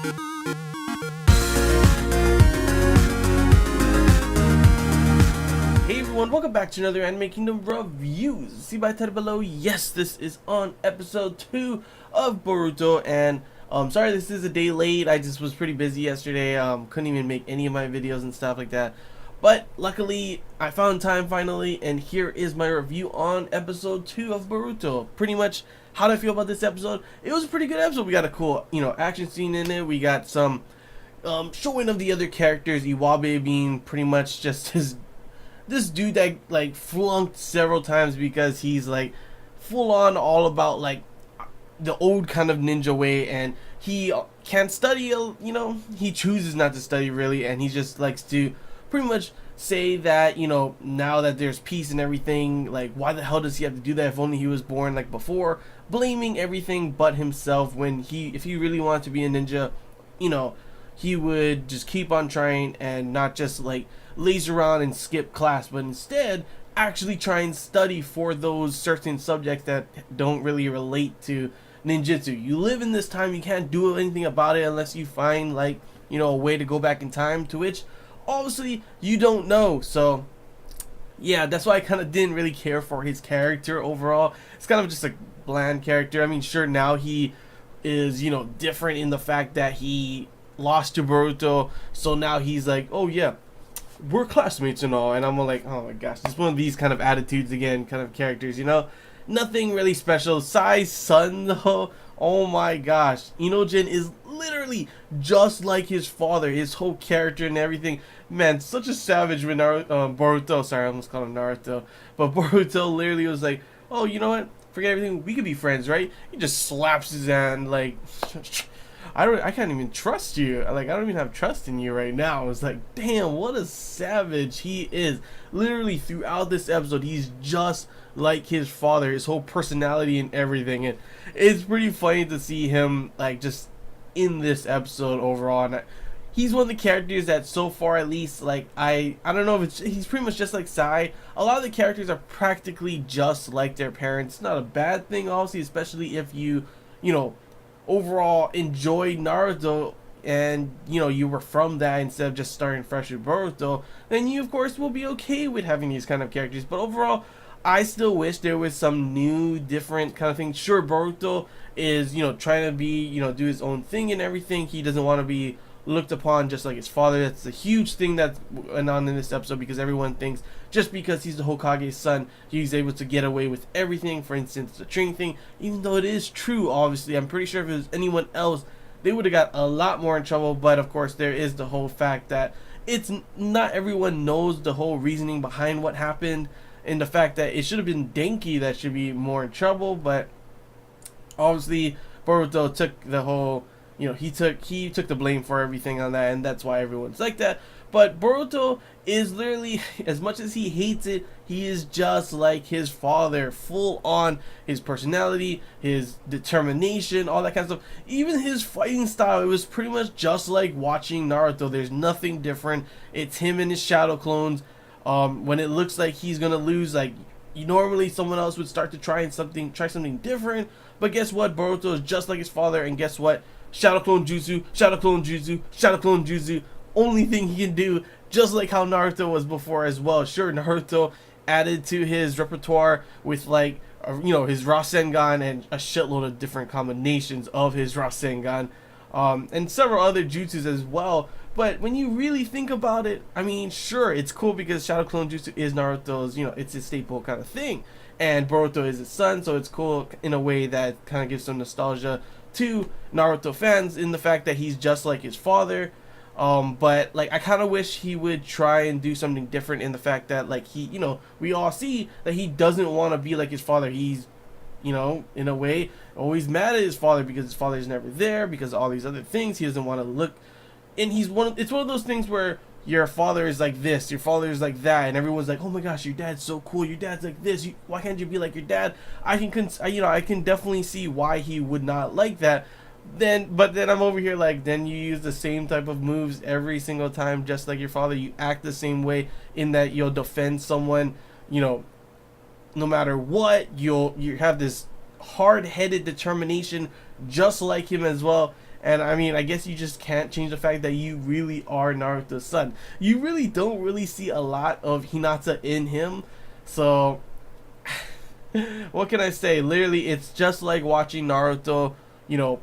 Hey everyone, welcome back to another Anime Kingdom reviews. See by the title below, yes, this is on episode 2 of Boruto, and sorry this is a day late. I just was pretty busy yesterday, couldn't even make any of my videos and stuff like that. But luckily, I found time finally, and here is my review on episode 2 of Boruto. Pretty much, how do I feel about this episode? It was a pretty good episode. We got a cool, action scene in it. We got some showing of the other characters, Iwabe being pretty much just this dude that like flunked several times because he's like full on all about like the old kind of ninja way, and he can't study, he chooses not to study really, and he just likes to pretty much say that, now that there's peace and everything, like why the hell does he have to do that if only he was born like before, blaming everything but himself, when if he really wanted to be a ninja, he would just keep on trying and not just like laze around and skip class, but instead actually try and study for those certain subjects that don't really relate to ninjutsu. You live in this time, you can't do anything about it unless you find like, a way to go back in time, to which obviously you don't know. So yeah, that's why I kind of didn't really care for his character overall. It's kind of just a bland character. I mean, sure, now he is, different in the fact that he lost to Boruto, so now he's like, oh yeah, we're classmates and all, and I'm like, oh my gosh, just one of these kind of attitudes again, kind of characters, nothing really special. Sai's son though, oh my gosh, Inojin is literally just like his father, his whole character and everything. Man, such a savage when Boruto, sorry, I almost called him Naruto, but Boruto literally was like, oh, you know what, forget everything, we could be friends, right? He just slaps his hand like I can't even trust you. Like, I don't even have trust in you right now. It's like, damn, what a savage he is. Literally throughout this episode, he's just like his father, his whole personality and everything. And it's pretty funny to see him like just in this episode overall. And he's one of the characters that so far, at least, like I don't know if he's pretty much just like Sai. A lot of the characters are practically just like their parents. It's not a bad thing, obviously, especially if you overall enjoy Naruto and you were from that instead of just starting fresh with Boruto, then you of course will be okay with having these kind of characters. But overall, I still wish there was some new different kind of thing. Sure, Boruto is trying to be do his own thing and everything. He doesn't want to be looked upon just like his father. That's a huge thing that went on in this episode, because everyone thinks just because he's the Hokage's son, he's able to get away with everything. For instance, the training thing, even though it is true, obviously, I'm pretty sure if it was anyone else, they would have got a lot more in trouble. But of course, there is the whole fact that it's not everyone knows the whole reasoning behind what happened, and the fact that it should have been Denki that should be more in trouble. But obviously, Boruto took the whole he took the blame for everything on that, and that's why everyone's like that. But Boruto is literally, as much as he hates it, he is just like his father, full on his personality, his determination, all that kind of stuff. Even his fighting style, it was pretty much just like watching Naruto. There's nothing different. It's him and his shadow clones. When it looks like he's gonna lose, like normally someone else would start to try something different. But guess what? Boruto is just like his father, and guess what? Shadow clone jutsu, shadow clone jutsu, shadow clone jutsu. Only thing he can do, just like how Naruto was before as well. Sure, Naruto added to his repertoire with like his Rasengan and a shitload of different combinations of his Rasengan, and several other jutsus as well. But when you really think about it, I mean, sure, it's cool because shadow clone jutsu is Naruto's, it's his staple kind of thing, and Boruto is his son, so it's cool in a way that kind of gives some nostalgia to Naruto fans in the fact that he's just like his father. But like I kind of wish he would try and do something different in the fact that like he, we all see that he doesn't want to be like his father. He's, in a way always mad at his father because his father is never there, because of all these other things. He doesn't want to look, and it's one of those things where your father is like this, your father is like that, and everyone's like, oh my gosh, your dad's so cool, your dad's like this, why can't you be like your dad? I can definitely see why he would not like that. But then I'm over here like, then you use the same type of moves every single time, just like your father. You act the same way in that you'll defend someone, no matter what. You have this hard-headed determination just like him as well. And I mean, I guess you just can't change the fact that you really are Naruto's son. You really don't really see a lot of Hinata in him. So what can I say? Literally, it's just like watching Naruto, you know,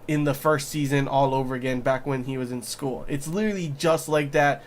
in the first season all over again back when he was in school. It's literally just like that.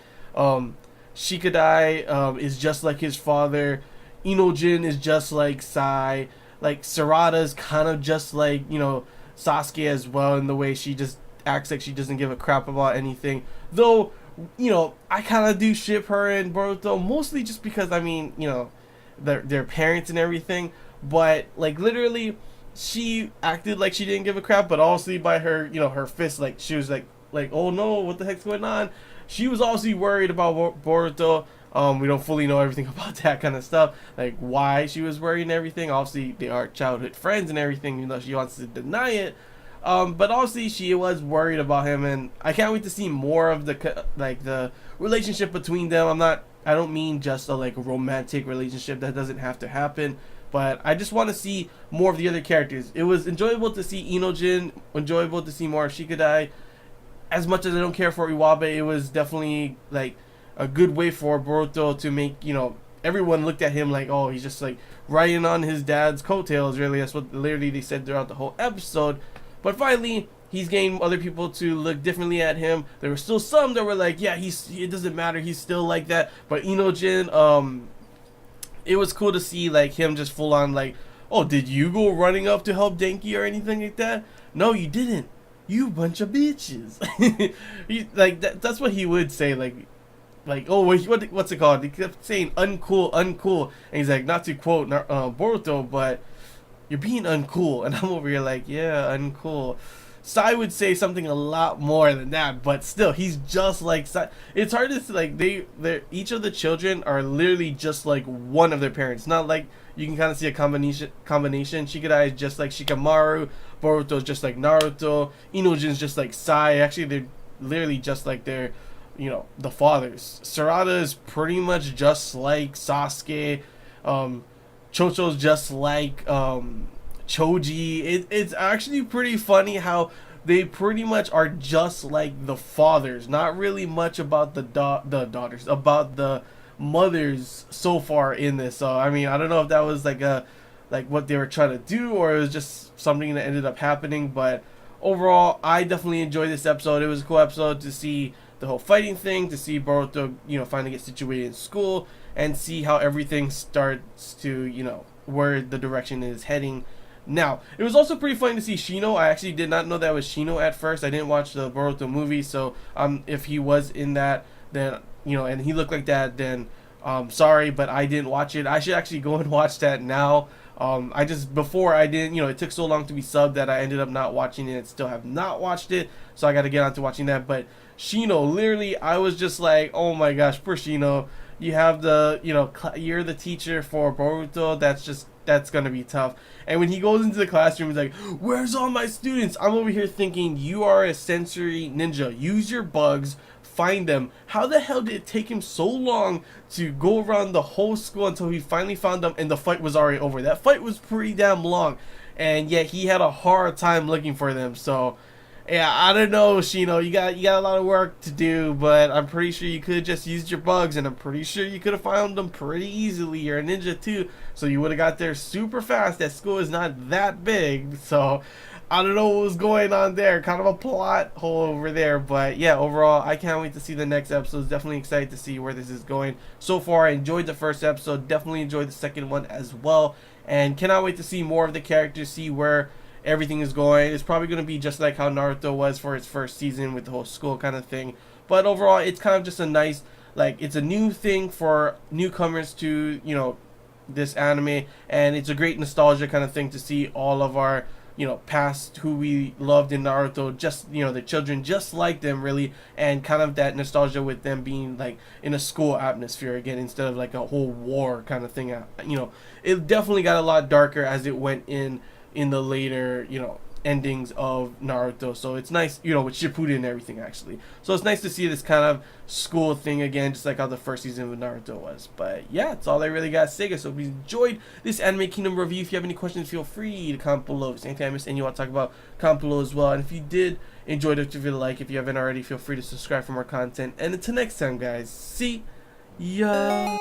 Shikadai is just like his father. Inojin is just like Sai. Like Sarada's kind of just like, you know, Sasuke as well, in the way she just acts like she doesn't give a crap about anything. Though, you know, I kind of do ship her and Boruto, mostly just because, I mean, you know, their parents and everything. But like literally, she acted like she didn't give a crap, but obviously by her, you know, her fist, like she was like, oh no, what the heck's going on? She was obviously worried about Boruto. We don't fully know everything about that kind of stuff, like why she was worried and everything. Obviously, they are childhood friends and everything, even though she wants to deny it. But obviously, she was worried about him, and I can't wait to see more of the relationship between them. I don't mean just a like romantic relationship. That doesn't have to happen. But I just want to see more of the other characters. It was enjoyable to see Inojin, enjoyable to see more of Shikadai. As much as I don't care for Iwabe, it was definitely like a good way for Boruto to make, you know, everyone looked at him like, oh, he's just like riding on his dad's coattails. Really, that's what literally they said throughout the whole episode. But finally, he's getting other people to look differently at him. There were still some that were like, yeah, it doesn't matter, he's still like that. But Inojin, it was cool to see like him just full on like, oh, did you go running up to help Denki or anything like that? No, you didn't. You bunch of bitches. Like that's what he would say. Like oh, what's it called? He kept saying uncool, uncool, and he's like, not to quote Boruto, but you're being uncool, and I'm over here like, yeah, uncool. Sai would say something a lot more than that, but still, he's just like Sai. It's hard to like each of the children are literally just like one of their parents. Not like you can kind of see a combination. Shikadai is just like Shikamaru. Boruto's just like Naruto. Inojin's just like Sai. Actually, they're literally just like their, you know, the fathers. Sarada is pretty much just like Sasuke. Chocho's just like Choji. It's actually pretty funny how they pretty much are just like the fathers. Not really much about the daughters, about the mothers so far in this. So I mean, I don't know if that was like what they were trying to do, or it was just something that ended up happening. But overall, I definitely enjoyed this episode. It was a cool episode to see the whole fighting thing, to see Boruto, you know, finally get situated in school, and see how everything starts to, you know, where the direction is heading. Now, it was also pretty funny to see Shino. I actually did not know that was Shino at first. I didn't watch the Boruto movie, so if he was in that, then, you know, and he looked like that, then sorry, but I didn't watch it. I should actually go and watch that now. Before I didn't, you know, it took so long to be subbed that I ended up not watching it. Still have not watched it, so I got to get on to watching that. But Shino, literally, I was just like, oh my gosh, poor Shino. You have the, you know, you're the teacher for Boruto. That's gonna be tough. And when he goes into the classroom, he's like, where's all my students? I'm over here thinking, you are a sensory ninja. Use your bugs, find them. How the hell did it take him so long to go around the whole school until he finally found them and the fight was already over? That fight was pretty damn long, and yet he had a hard time looking for them. So yeah, I don't know, Shino. You got a lot of work to do, but I'm pretty sure you could have just used your bugs, and I'm pretty sure you could have found them pretty easily. You're a ninja too, so you would have got there super fast. That school is not that big, so I don't know what was going on there. Kind of a plot hole over there, but yeah, overall, I can't wait to see the next episode. Definitely excited to see where this is going. So far, I enjoyed the first episode. Definitely enjoyed the second one as well, and cannot wait to see more of the characters, see where everything is going. It's probably going to be just like how Naruto was for its first season with the whole school kind of thing. But overall, it's kind of just a nice, like, it's a new thing for newcomers to, you know, this anime. And it's a great nostalgia kind of thing to see all of our, you know, past who we loved in Naruto, just, you know, the children just like them really. And kind of that nostalgia with them being like in a school atmosphere again, instead of like a whole war kind of thing. You know, it definitely got a lot darker as it went in the later, you know, endings of Naruto. So it's nice, you know, with Shippuden and everything actually. So it's nice to see this kind of school thing again, just like how the first season of Naruto was. But yeah, that's all I really got to say, guys. So if you enjoyed this Anime Kingdom review, if you have any questions, feel free to comment below. If there's anything I missed and you want to talk about, comment below as well. And if you did enjoy it, give it a like. If you haven't already, feel free to subscribe for more content. And until next time, guys, see ya.